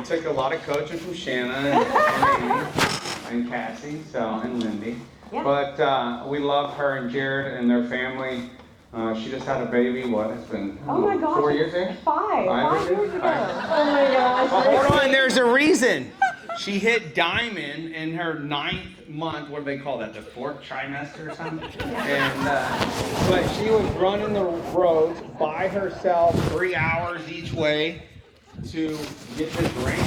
took a lot of coaching from Shanna and Cassie, and Lindy. Yeah. But we love her and Jared and their family. She just had a baby. It's been 4 years there? Five years ago. Oh my gosh. Well, hold on, there's a reason. She hit diamond in her 9th month. What do they call that? The 4th trimester or something? And but she was running the roads by herself 3 hours each way to get this ring.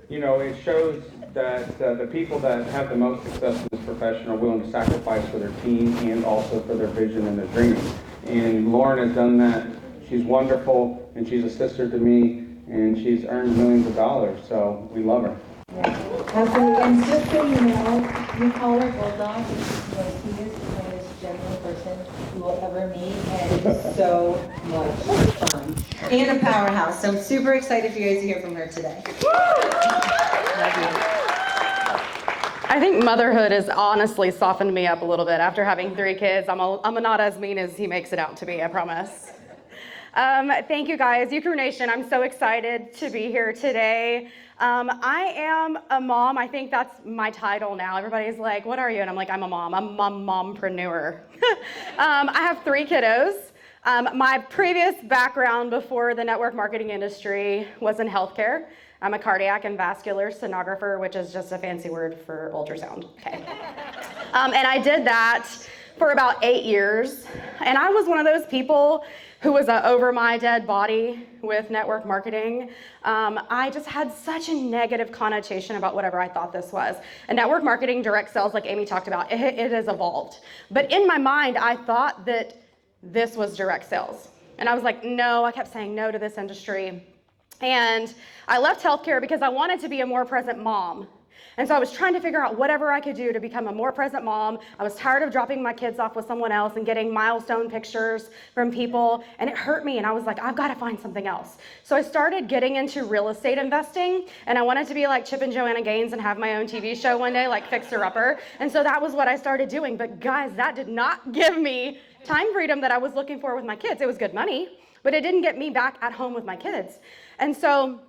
And it shows that the people that have the most success in this profession are willing to sacrifice for their team and also for their vision and their dreams. And Lauren has done that. She's wonderful, and she's a sister to me, and she's earned millions of dollars, so we love her. Yeah. And just so you know, we call her Bulldog because he is the most genuine person you will ever meet, and he's so much fun. And a powerhouse, so I'm super excited for you guys to hear from her today. I think motherhood has honestly softened me up a little bit after having 3 kids. I'm not as mean as he makes it out to be, I promise. Thank you guys, Crew Nation. I'm so excited to be here today. I am a mom. I think that's my title now. Everybody's like, what are you? And I'm like, I'm a mom. I'm a mompreneur. I have 3 kiddos. My previous background before the network marketing industry was in healthcare. I'm a cardiac and vascular sonographer, which is just a fancy word for ultrasound. Okay. And I did that for about 8 years. And I was one of those people who was over my dead body with network marketing. I just had such a negative connotation about whatever I thought this was. And network marketing, direct sales, like Amy talked about, it has evolved. But in my mind, I thought that this was direct sales. And I was like, no, I kept saying no to this industry. And I left healthcare because I wanted to be a more present mom. And so I was trying to figure out whatever I could do to become a more present mom. I was tired of dropping my kids off with someone else and getting milestone pictures from people, and it hurt me, and I was like, I've got to find something else. So I started getting into real estate investing, and I wanted to be like Chip and Joanna Gaines and have my own TV show one day, like Fixer Upper, and so that was what I started doing. But guys, that did not give me time freedom that I was looking for with my kids. It was good money, but it didn't get me back at home with my kids. And so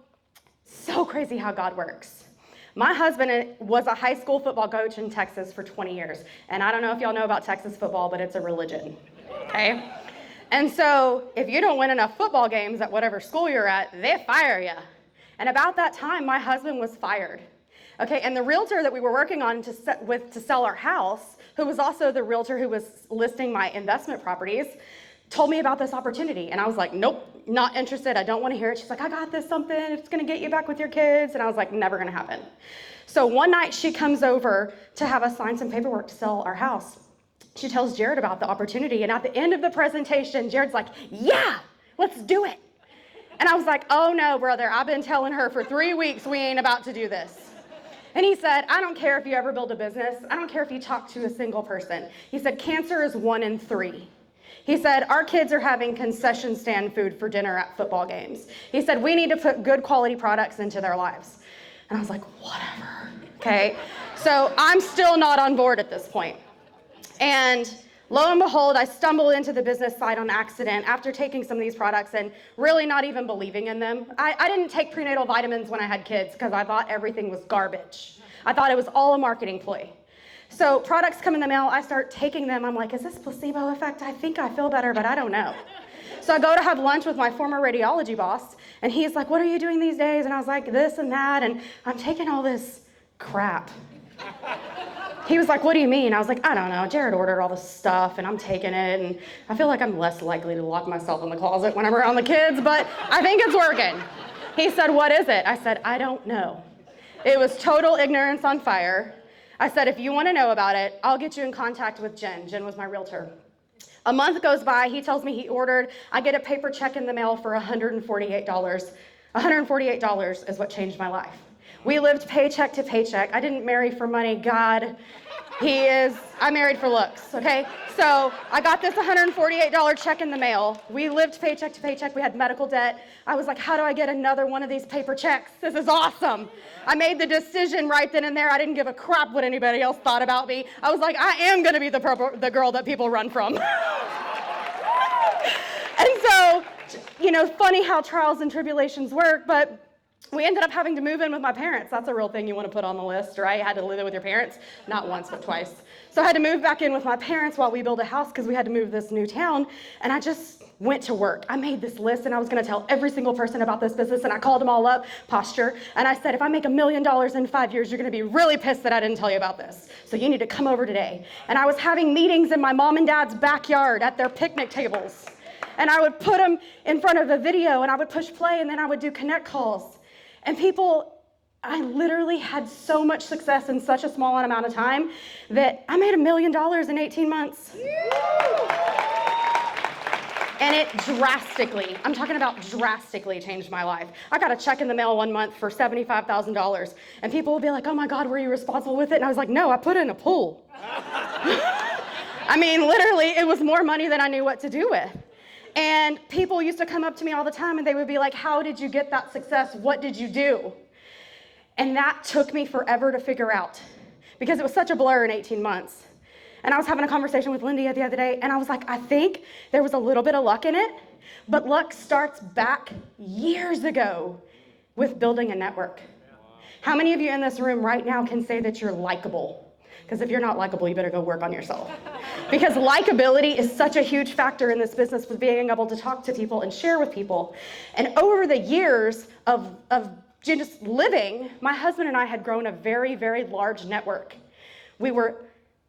crazy how God works. My husband was a high school football coach in Texas for 20 years. And I don't know if y'all know about Texas football, but it's a religion, okay? And so if you don't win enough football games at whatever school you're at, they fire you. And about that time, my husband was fired. Okay, and the realtor that we were working on to sell our house, who was also the realtor who was listing my investment properties, told me about this opportunity. And I was like, nope, not interested. I don't want to hear it. She's like, I got this something. It's going to get you back with your kids. And I was like, never going to happen. So one night she comes over to have us sign some paperwork to sell our house. She tells Jared about the opportunity. And at the end of the presentation, Jared's like, yeah, let's do it. And I was like, oh no, brother, I've been telling her for 3 weeks we ain't about to do this. And he said, I don't care if you ever build a business. I don't care if you talk to a single person. He said, cancer is 1 in 3. He said, our kids are having concession stand food for dinner at football games. He said, we need to put good quality products into their lives. And I was like, whatever, okay? So I'm still not on board at this point. And lo and behold, I stumbled into the business side on accident after taking some of these products and really not even believing in them. I didn't take prenatal vitamins when I had kids because I thought everything was garbage. I thought it was all a marketing ploy. So products come in the mail, I start taking them. I'm like, is this placebo effect? I think I feel better, but I don't know. So I go to have lunch with my former radiology boss, and he's like, what are you doing these days? And I was like, this and that, and I'm taking all this crap. He was like, what do you mean? I was like, I don't know. Jared ordered all this stuff, and I'm taking it, and I feel like I'm less likely to lock myself in the closet when I'm around the kids, but I think it's working. He said, what is it? I said, I don't know. It was total ignorance on fire. I said, if you want to know about it, I'll get you in contact with Jen. Jen was my realtor. A month goes by, he tells me he ordered. I get a paper check in the mail for $148. $148 is what changed my life. We lived paycheck to paycheck. I didn't marry for money, God. I married for looks, okay? So I got this $148 check in the mail. We lived paycheck to paycheck. We had medical debt. I was like, how do I get another one of these paper checks? This is awesome. I made the decision right then and there. I didn't give a crap what anybody else thought about me. I was like, I am gonna be the girl that people run from. And so, funny how trials and tribulations work, but We ended up having to move in with my parents. That's a real thing you want to put on the list, right? Had to live in with your parents, not once, but twice. So I had to move back in with my parents while we built a house because we had to move to this new town. And I just went to work. I made this list and I was going to tell every single person about this business. And I called them all up, posture. And I said, if I make $1 million in 5 years, you're going to be really pissed that I didn't tell you about this. So you need to come over today. And I was having meetings in my mom and dad's backyard at their picnic tables. And I would put them in front of a video and I would push play and then I would do connect calls. And people, I literally had so much success in such a small amount of time that I made $1 million in 18 months. And it drastically, I'm talking about drastically changed my life. I got a check in the mail one month for $75,000. And people would be like, oh my God, were you responsible with it? And I was like, no, I put it in a pool. I mean, literally, it was more money than I knew what to do with. And people used to come up to me all the time and they would be like, how did you get that success? What did you do? And that took me forever to figure out because it was such a blur in 18 months. And I was having a conversation with Lindy the other day and I was like, I think there was a little bit of luck in it, but luck starts back years ago with building a network. How many of you in this room right now can say that you're likable? Because if you're not likable, you better go work on yourself. Because likability is such a huge factor in this business with being able to talk to people and share with people. And over the years of just living, my husband and I had grown a very, very large network. We were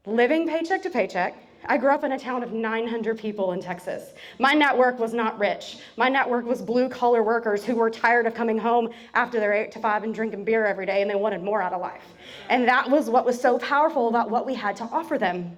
living paycheck to paycheck. I grew up in a town of 900 people in Texas. My network was not rich. My network was blue-collar workers who were tired of coming home after their 8 to 5 and drinking beer every day, and they wanted more out of life. And that was what was so powerful about what we had to offer them.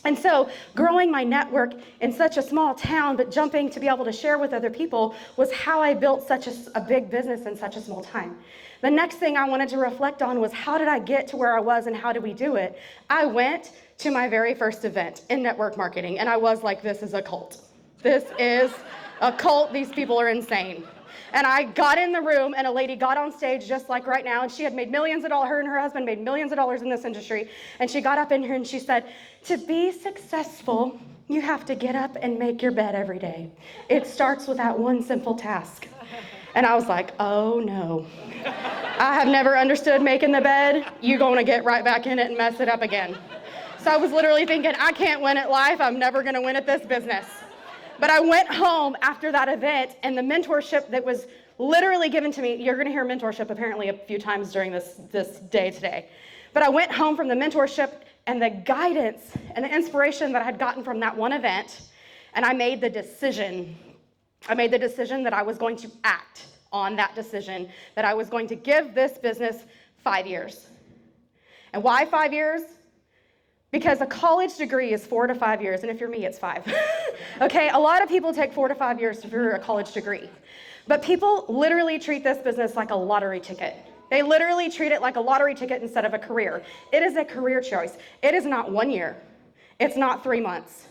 And so growing my network in such a small town, but jumping to be able to share with other people was how I built such a big business in such a small time. The next thing I wanted to reflect on was how did I get to where I was and how did we do it? I went to my very first event in network marketing and I was like, this is a cult. This is a cult. These people are insane. And I got in the room and a lady got on stage just like right now and she had made millions of dollars, her and her husband made millions of dollars in this industry. And she got up in here and she said, to be successful, you have to get up and make your bed every day. It starts with that one simple task. And I was like, oh no. I have never understood making the bed. You're gonna get right back in it and mess it up again. So I was literally thinking, I can't win at life. I'm never gonna win at this business. But I went home after that event and the mentorship that was literally given to me, you're gonna hear mentorship apparently a few times during this day today. But I went home from the mentorship and the guidance and the inspiration that I had gotten from that one event, and I made the decision. I made the decision that I was going to act on that decision, that I was going to give this business 5 years. And why 5 years? Because a college degree is 4 to 5 years, and if you're me, it's 5. Okay, a lot of people take 4 to 5 years for a college degree. But people literally treat this business like a lottery ticket. They literally treat it like a lottery ticket instead of a career. It is a career choice. It is not 1 year. It's not 3 months.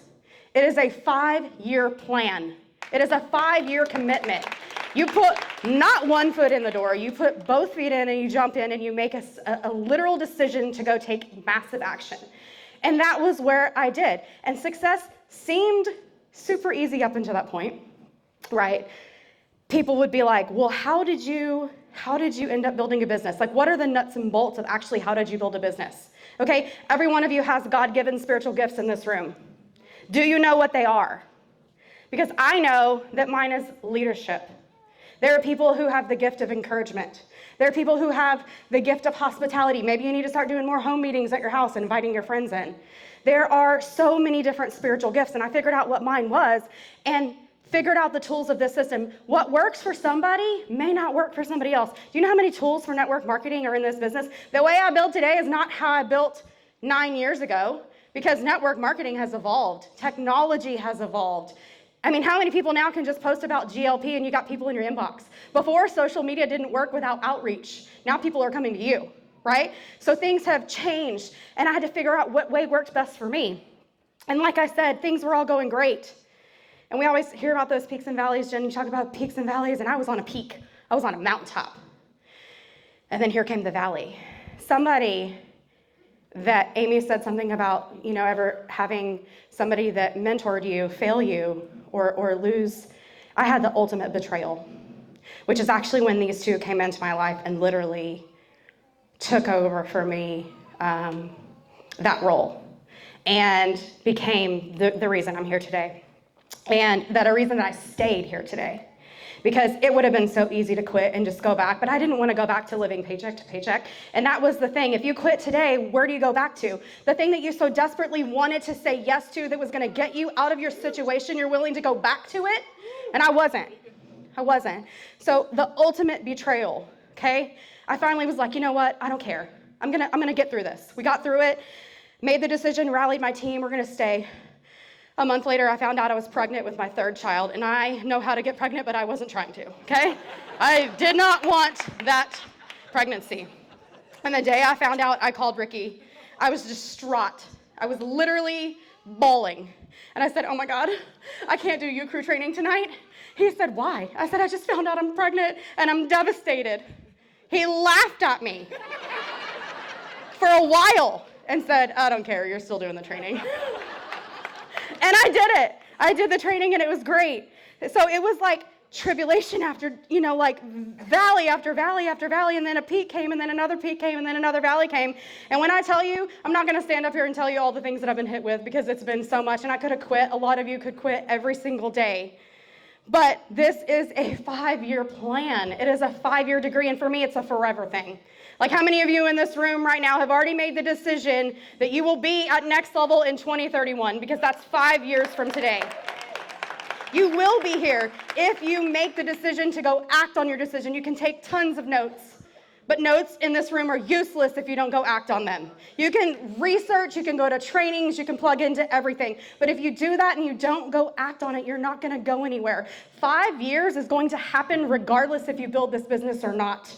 It is a 5-year plan. It is a 5-year commitment. You put not one foot in the door, you put both feet in and you jump in and you make a literal decision to go take massive action. And that was where I did. And success seemed super easy up until that point, right? People would be like, well, how did you end up building a business? Like, what are the nuts and bolts of actually how did you build a business? Okay, every one of you has God-given spiritual gifts in this room. Do you know what they are? Because I know that mine is leadership. There are people who have the gift of encouragement. There are people who have the gift of hospitality. Maybe you need to start doing more home meetings at your house and inviting your friends in. There are so many different spiritual gifts, and I figured out what mine was and figured out the tools of this system. What works for somebody may not work for somebody else. Do you know how many tools for network marketing are in this business? The way I build today is not how I built 9 years ago, because network marketing has evolved. Technology has evolved. I mean, how many people now can just post about GLP and you got people in your inbox? Before, social media didn't work without outreach. Now people are coming to you, right? So things have changed, and I had to figure out what way worked best for me. And like I said, things were all going great. And we always hear about those peaks and valleys. Jen, you talk about peaks and valleys, and I was on a peak. I was on a mountaintop. And then here came the valley. Somebody that Amy said something about, ever having somebody that mentored you fail you or lose. I had the ultimate betrayal. which is actually when these two came into my life and literally took over for me that role and became the reason I'm here today. And that a reason that I stayed here today. Because it would have been so easy to quit and just go back, but I didn't want to go back to living paycheck to paycheck. And that was the thing. If you quit today, where do you go back to? The thing that you so desperately wanted to say yes to that was going to get you out of your situation, you're willing to go back to it? And I wasn't. So the ultimate betrayal, okay? I finally was like, you know what? I don't care. I'm gonna get through this. We got through it, made the decision, rallied my team, we're gonna stay. A month later, I found out I was pregnant with my third child, and I know how to get pregnant, but I wasn't trying to, okay? I did not want that pregnancy. And the day I found out, I called Ricky. I was distraught. I was literally bawling. And I said, oh my God, I can't do U-Crew training tonight. He said, why? I said, I just found out I'm pregnant, and I'm devastated. He laughed at me for a while and said, I don't care, you're still doing the training. And I did it. I did the training and it was great. So it was like tribulation after, like valley after valley after valley, and then a peak came, and then another peak came, and then another valley came. And when I tell you, I'm not gonna stand up here and tell you all the things that I've been hit with because it's been so much, and I could have quit. A lot of you could quit every single day. But this is a 5-year plan. It is a 5-year degree, and for me, it's a forever thing. Like, how many of you in this room right now have already made the decision that you will be at next level in 2031? Because that's 5 years from today. You will be here if you make the decision to go act on your decision. You can take tons of notes, but notes in this room are useless if you don't go act on them. You can research, you can go to trainings, you can plug into everything. But if you do that and you don't go act on it, you're not gonna go anywhere. 5 years is going to happen regardless if you build this business or not.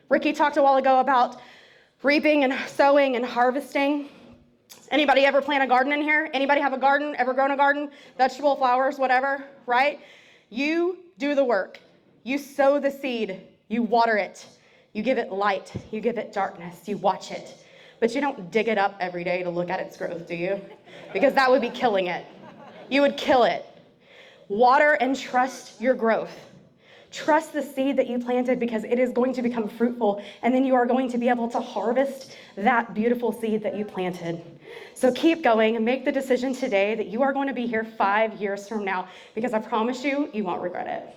Ricky talked a while ago about reaping and sowing and harvesting. Anybody ever plant a garden in here? Anybody have a garden, ever grown a garden? Vegetable, flowers, whatever, right? You do the work. You sow the seed. You water it. You give it light. You give it darkness. You watch it. But you don't dig it up every day to look at its growth, do you? Because that would be killing it. You would kill it. Water and trust your growth. Trust the seed that you planted because it is going to become fruitful, and then you are going to be able to harvest that beautiful seed that you planted. So keep going and make the decision today that you are going to be here 5 years from now, because I promise you, you won't regret it.